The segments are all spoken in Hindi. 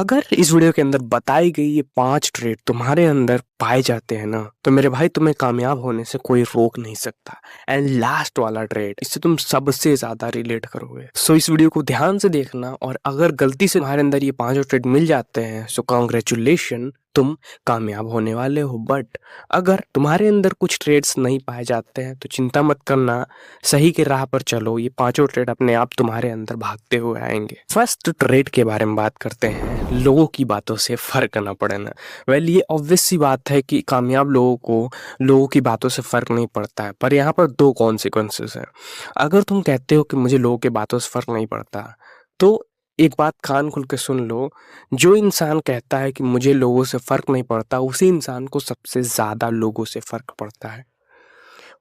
अगर इस वीडियो के अंदर बताई गई ये 5 ट्रेट तुम्हारे अंदर पाए जाते हैं ना, तो मेरे भाई तुम्हें कामयाब होने से कोई रोक नहीं सकता। एंड लास्ट वाला ट्रेट, इससे तुम सबसे ज्यादा रिलेट करोगे। सो इस वीडियो को ध्यान से देखना, और अगर गलती से तुम्हारे अंदर ये 5 ट्रेट मिल जाते हैं सो कॉन्ग्रेचुलेशन, तुम कामयाब होने वाले हो। बट अगर तुम्हारे अंदर कुछ ट्रेड्स नहीं पाए जाते हैं तो चिंता मत करना, सही के राह पर चलो, ये 5 ट्रेड अपने आप तुम्हारे अंदर भागते हुए आएंगे। फर्स्ट ट्रेड के बारे में बात करते हैं, लोगों की बातों से फर्क ना पड़ना। वेल, ये ऑब्वियस सी बात है कि कामयाब लोगों को लोगों की बातों से फर्क नहीं पड़ता है, पर यहाँ पर 2 कॉन्सिक्वेंसेस हैं। अगर तुम कहते हो कि मुझे लोगों की बातों से फर्क नहीं पड़ता, तो एक बात कान खुल के सुन लो, जो इंसान कहता है कि मुझे लोगों से फर्क नहीं पड़ता, उसी इंसान को सबसे ज्यादा लोगों से फर्क पड़ता है।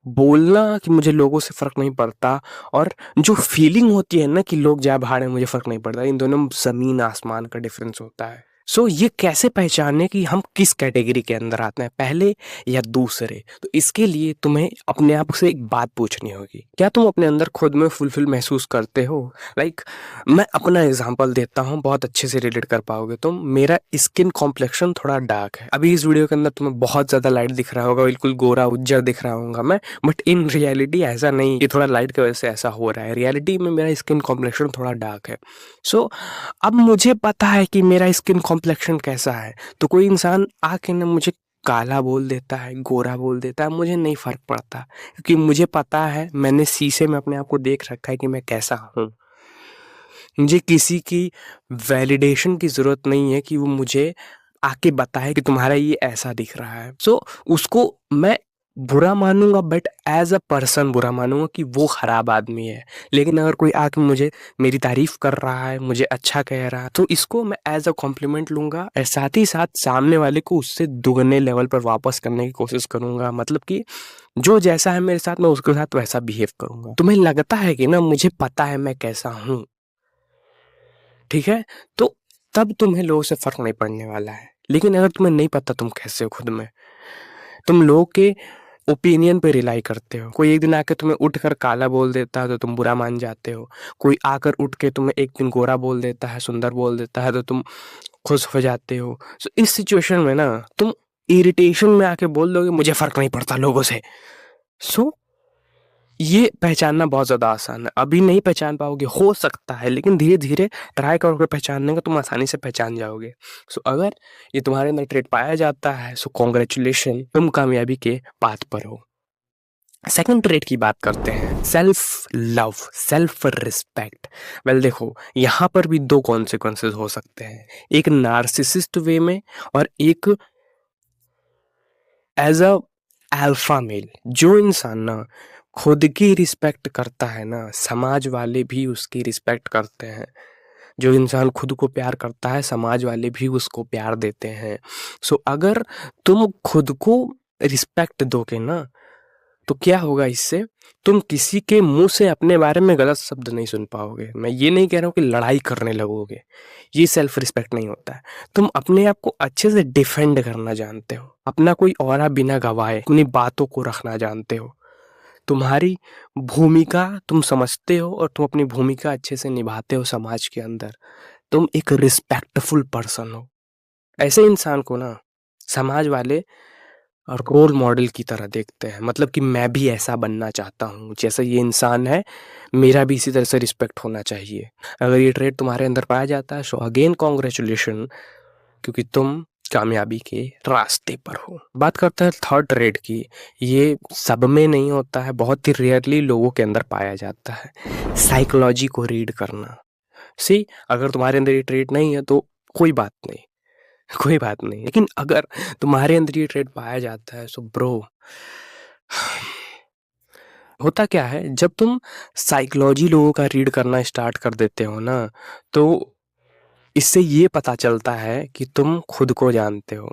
बोलना कि मुझे लोगों से फर्क नहीं पड़ता और जो फीलिंग होती है ना कि लोग जाए भाड़ में मुझे फर्क नहीं पड़ता, इन दोनों में जमीन आसमान का डिफरेंस होता है। सो ये कैसे पहचाने कि हम किस कैटेगरी के अंदर आते हैं, पहले या दूसरे? तो इसके लिए तुम्हें अपने आप से एक बात पूछनी होगी, क्या तुम अपने अंदर खुद में फुलफिल महसूस करते हो? मैं अपना एग्जांपल देता हूँ, बहुत अच्छे से रिलेट कर पाओगे तुम। मेरा स्किन कॉम्प्लेक्शन थोड़ा डार्क है। अभी इस वीडियो के अंदर तुम्हें बहुत ज्यादा लाइट दिख रहा होगा, बिल्कुल गोरा उज्जर दिख रहा होगा मैं, बट इन रियलिटी ऐसा नहीं कि थोड़ा लाइट की वजह से ऐसा हो रहा है। रियलिटी में मेरा स्किन कॉम्प्लेक्शन थोड़ा डार्क है। सो अब मुझे पता है कि मेरा स्किन कॉम्प्लेक्शन कैसा है, तो कोई इंसान आके ना मुझे काला बोल देता है, गोरा बोल देता है, मुझे नहीं फर्क पड़ता, क्योंकि मुझे पता है, मैंने शीशे में अपने आप को देख रखा है कि मैं कैसा हूँ। मुझे किसी की वैलिडेशन की जरूरत नहीं है कि वो मुझे आके बताए कि तुम्हारा ये ऐसा दिख रहा है। सो उसको मैं बुरा मानूंगा, बट एज अ पर्सन बुरा मानूंगा कि वो खराब आदमी है। लेकिन अगर कोई आके मुझे मेरी तारीफ कर रहा है, मुझे अच्छा कह रहा है, तो इसको मैं एज अ कॉम्प्लीमेंट लूंगा, और साथ ही साथ सामने वाले को उससे दुगने लेवल पर वापस करने की कोशिश करूंगा। मतलब कि जो जैसा है मेरे साथ, मैं उसके साथ वैसा बिहेव करूंगा। तुम्हें लगता है कि ना मुझे पता है मैं कैसा हूं, ठीक है, तो तब तुम्हें लोगों से फर्क नहीं पड़ने वाला है। लेकिन अगर तुम्हें नहीं पता तुम कैसे हो खुद में, तुम लोगों के ओपिनियन पे रिलाई करते हो, कोई एक दिन आके तुम्हें उठकर काला बोल देता है तो तुम बुरा मान जाते हो, कोई आकर उठ के तुम्हें एक दिन गोरा बोल देता है, सुंदर बोल देता है, तो तुम खुश हो जाते हो। सो इस सिचुएशन में ना तुम इरिटेशन में आके बोल दोगे मुझे फर्क नहीं पड़ता लोगों से। सो ये पहचानना बहुत ज़्यादा आसान है। अभी नहीं पहचान पाओगे, हो सकता है, लेकिन धीरे धीरे ट्राई करोगे पहचानने का, तुम आसानी से पहचान जाओगे। सो अगर ये तुम्हारे अंदर ट्रेट पाया जाता है सो कॉन्ग्रेचुलेशन, तुम कामयाबी के पाथ पर हो। सेकंड ट्रेट की बात करते हैं, self love, self respect. Well देखो, यहाँ पर भी 2 कॉन्सिक्वेंसेस हो सकते हैं, एक नार्सिसिस्ट वे में और एक एज अ अल्फा मेल। जो इंसान ना खुद की रिस्पेक्ट करता है ना, समाज वाले भी उसकी रिस्पेक्ट करते हैं। जो इंसान खुद को प्यार करता है, समाज वाले भी उसको प्यार देते हैं। सो अगर तुम खुद को रिस्पेक्ट दोगे ना, तो क्या होगा इससे, तुम किसी के मुंह से अपने बारे में गलत शब्द नहीं सुन पाओगे। मैं ये नहीं कह रहा हूँ कि लड़ाई करने लगोगे, ये सेल्फ रिस्पेक्ट नहीं होता है। तुम अपने आप को अच्छे से डिफेंड करना जानते हो, अपना कोई ऑरा बिना गवाए अपनी बातों को रखना जानते हो, तुम्हारी भूमिका तुम समझते हो और तुम अपनी भूमिका अच्छे से निभाते हो समाज के अंदर। तुम एक रिस्पेक्टफुल पर्सन हो। ऐसे इंसान को ना समाज वाले और रोल मॉडल की तरह देखते हैं, मतलब कि मैं भी ऐसा बनना चाहता हूँ जैसा ये इंसान है, मेरा भी इसी तरह से रिस्पेक्ट होना चाहिए। अगर ये ट्रेड तुम्हारे अंदर पाया जाता है सो अगेन कॉन्ग्रेचुलेशन, क्योंकि तुम कामयाबी के रास्ते पर हो। बात करते हैं थर्ड ट्रेड की। ये सब में नहीं होता है, बहुत ही रेयरली लोगों के अंदर पाया जाता है, साइकोलॉजी को रीड करना। सी, अगर तुम्हारे अंदर ये ट्रेड नहीं है तो कोई बात नहीं, कोई बात नहीं, लेकिन अगर तुम्हारे अंदर ये ट्रेड पाया जाता है सो ब्रो, होता क्या है, जब तुम साइकोलॉजी लोगों का रीड करना स्टार्ट कर देते हो ना, तो इससे ये पता चलता है कि तुम खुद को जानते हो।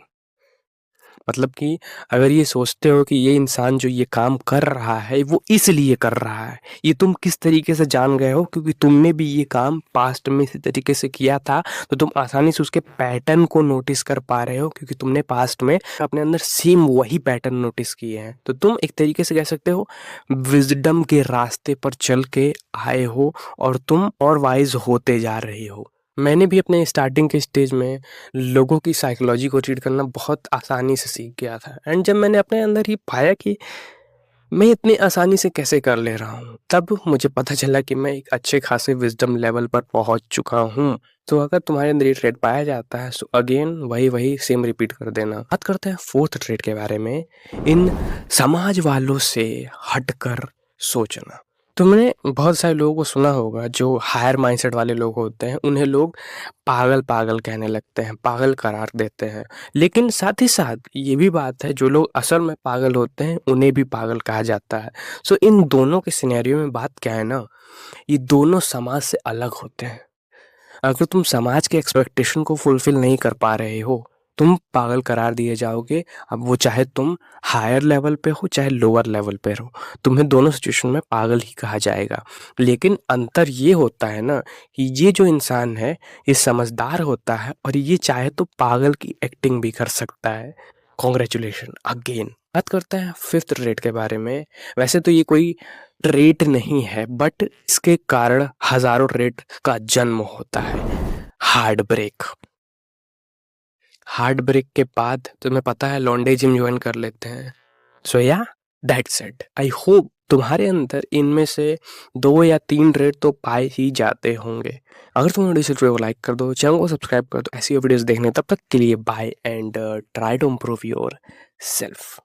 मतलब कि अगर ये सोचते हो कि ये इंसान जो ये काम कर रहा है वो इसलिए कर रहा है, ये तुम किस तरीके से जान गए हो, क्योंकि तुमने भी ये काम पास्ट में इसी तरीके से किया था, तो तुम आसानी से उसके पैटर्न को नोटिस कर पा रहे हो, क्योंकि तुमने पास्ट में अपने अंदर सेम वही पैटर्न नोटिस किए हैं। तो तुम एक तरीके से कह सकते हो विजडम के रास्ते पर चल के आए हो और तुम और वाइज होते जा रहे हो। मैंने भी अपने स्टार्टिंग के स्टेज में लोगों की साइकोलॉजी को रीड करना बहुत आसानी से सीख गया था, एंड जब मैंने अपने अंदर ही पाया कि मैं इतनी आसानी से कैसे कर ले रहा हूँ, तब मुझे पता चला कि मैं एक अच्छे खासे विज़डम लेवल पर पहुँच चुका हूँ। तो अगर तुम्हारे अंदर ये ट्रेड पाया जाता है, सो अगेन वही सेम रिपीट कर देना। बात करते हैं फोर्थ ट्रेड के बारे में, इन समाज वालों से हटकर सोचना। तुमने बहुत सारे लोगों को सुना होगा जो हायर माइंडसेट वाले लोग होते हैं, उन्हें लोग पागल कहने लगते हैं, पागल करार देते हैं। लेकिन साथ ही साथ ये भी बात है, जो लोग असल में पागल होते हैं उन्हें भी पागल कहा जाता है। सो इन दोनों के सिनेरियो में बात क्या है ना, ये दोनों समाज से अलग होते हैं। अगर तुम समाज के एक्सपेक्टेशन को फुलफिल नहीं कर पा रहे हो, तुम पागल करार दिए जाओगे। अब वो चाहे तुम हायर लेवल पे हो चाहे लोअर लेवल पे हो, तुम्हें दोनों सिचुएशन में पागल ही कहा जाएगा। लेकिन अंतर ये होता है ना कि ये जो इंसान है ये समझदार होता है और ये चाहे तो पागल की एक्टिंग भी कर सकता है। Congratulation again. बात करते हैं फिफ्थ ट्रेट के बारे में। वैसे तो ये कोई ट्रेट नहीं है, बट इसके कारण हजारों ट्रेट का जन्म होता है। Heart break. हार्ट ब्रेक के बाद तुम्हें पता है लौंडे जिम ज्वाइन कर लेते हैं। सो या दैट्स इट। आई होप तुम्हारे अंदर इनमें से 2 या 3 ट्रेट तो पाए ही जाते होंगे। अगर तुम वीडियो को लाइक कर दो, चैनल को सब्सक्राइब कर दो ऐसी वीडियोस देखने। तब तक के लिए bye and try to improve your self.